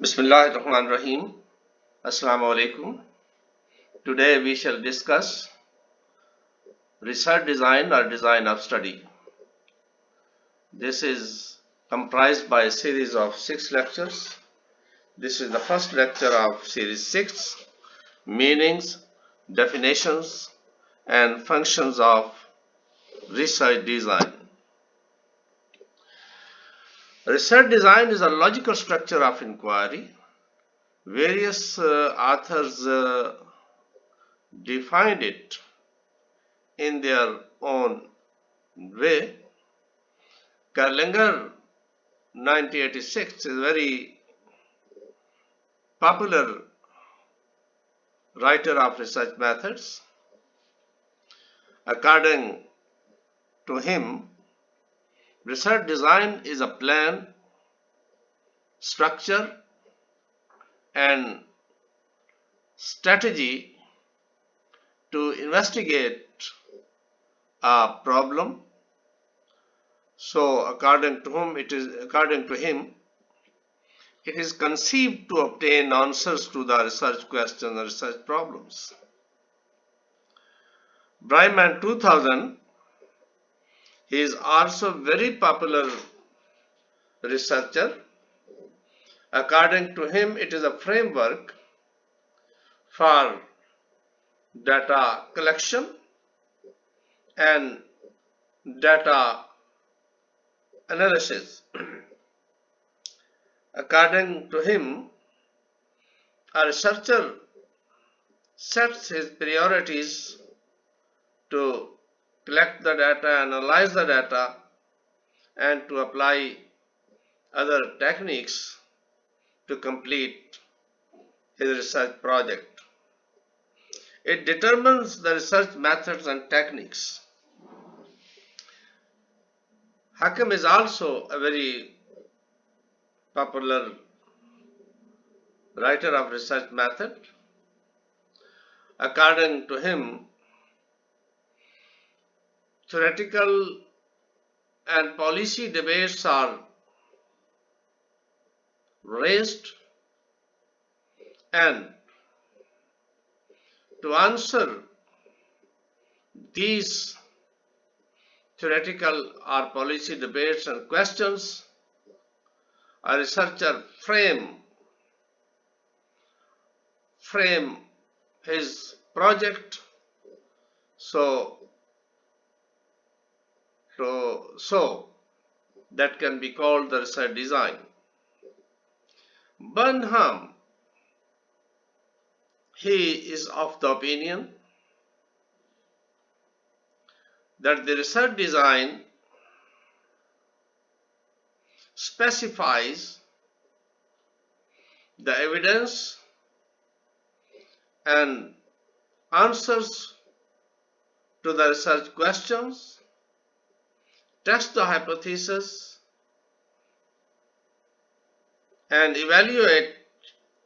Bismillahirrahmanirrahim. Assalamu alaikum. Today we shall discuss research design or design of study. This is comprised by a series of 6 lectures. This is the first lecture of series 6, meanings, definitions and functions of research design. Research design is a logical structure of inquiry. Various authors defined it in their own way. Carlinger 1986 is a very popular writer of research methods. According to him, research design is a plan, structure and strategy to investigate a problem. So according to him, it is conceived to obtain answers to the research questions and research problems. Burnharm 2000, he is also very popular researcher. According to him, it is a framework for data collection and data analysis. According to him, a researcher sets his priorities to collect the data, analyze the data, and to apply other techniques to complete his research project. It determines the research methods and techniques. Hakim is also a very popular writer of research method. According to him, theoretical and policy debates are raised, and to answer these theoretical or policy debates and questions, a researcher frame his project so that can be called the research design. Burnharm, he is of the opinion that the research design specifies the evidence and answers to the research questions, test the hypothesis, and evaluate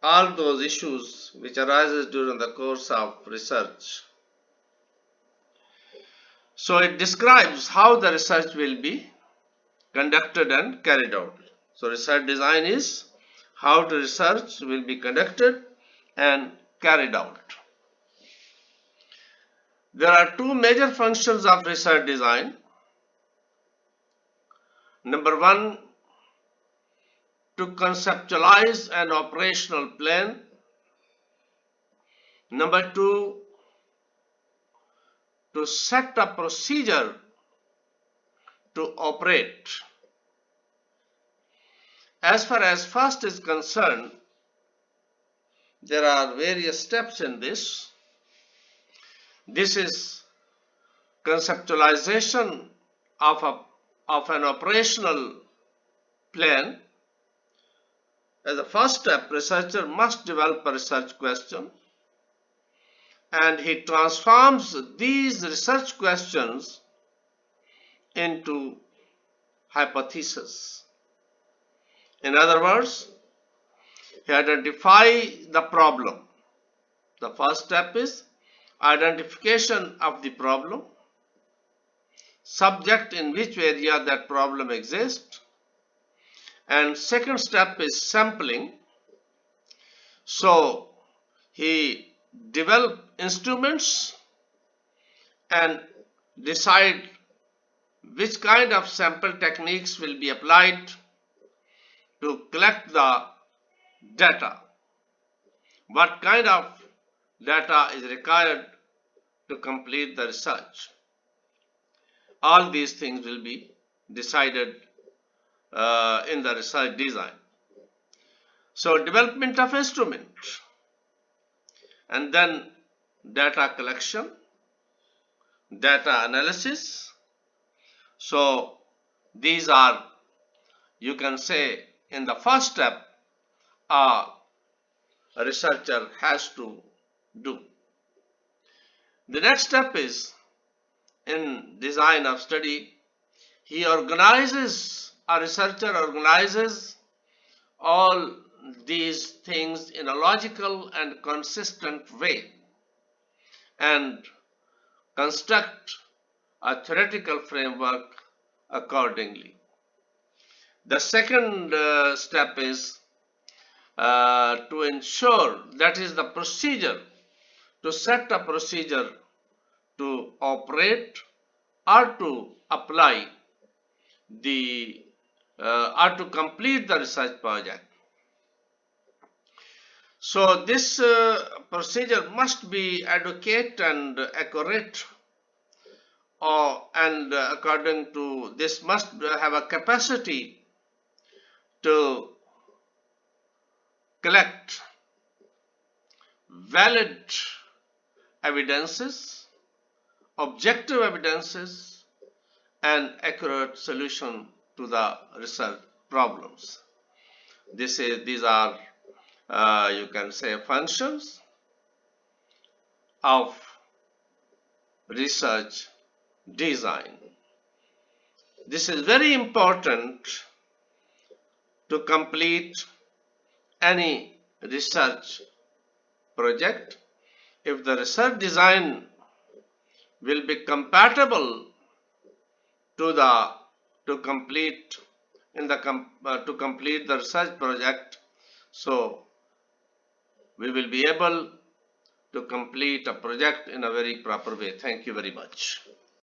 all those issues which arises during the course of research. So it describes how the research will be conducted and carried out. So research design is how the research will be conducted and carried out. There are two major functions of research design. Number one, to conceptualize an operational plan. Number two, to set a procedure to operate. As far as first is concerned, there are various steps in this. This is conceptualization of an operational plan. As a first step, researcher must develop a research question, and he transforms these research questions into hypotheses. In other words, he identifies the problem. The first step is identification of the problem, subject in which area that problem exists, and second step is sampling, So he develop instruments and decide which kind of sample techniques will be applied to collect the data, what kind of data is required to complete the research. All these things will be decided in the research design. So development of instrument, and then data collection, data analysis. So these are, you can say, in the first step a researcher has to do. The next step is in design of study. A researcher organizes all these things in a logical and consistent way and construct a theoretical framework accordingly. The second step is to ensure, that is the procedure, to set a procedure to operate or to apply the or to complete the research project. So this procedure must be adequate and accurate, and according to this must have a capacity to collect valid evidences, objective evidences, and accurate solution to the research problems. These are you can say functions of research design. This is very important to complete any research project. If the research design will be compatible to the to complete to complete the research project, so we will be able to complete a project in a very proper way. Thank you very much.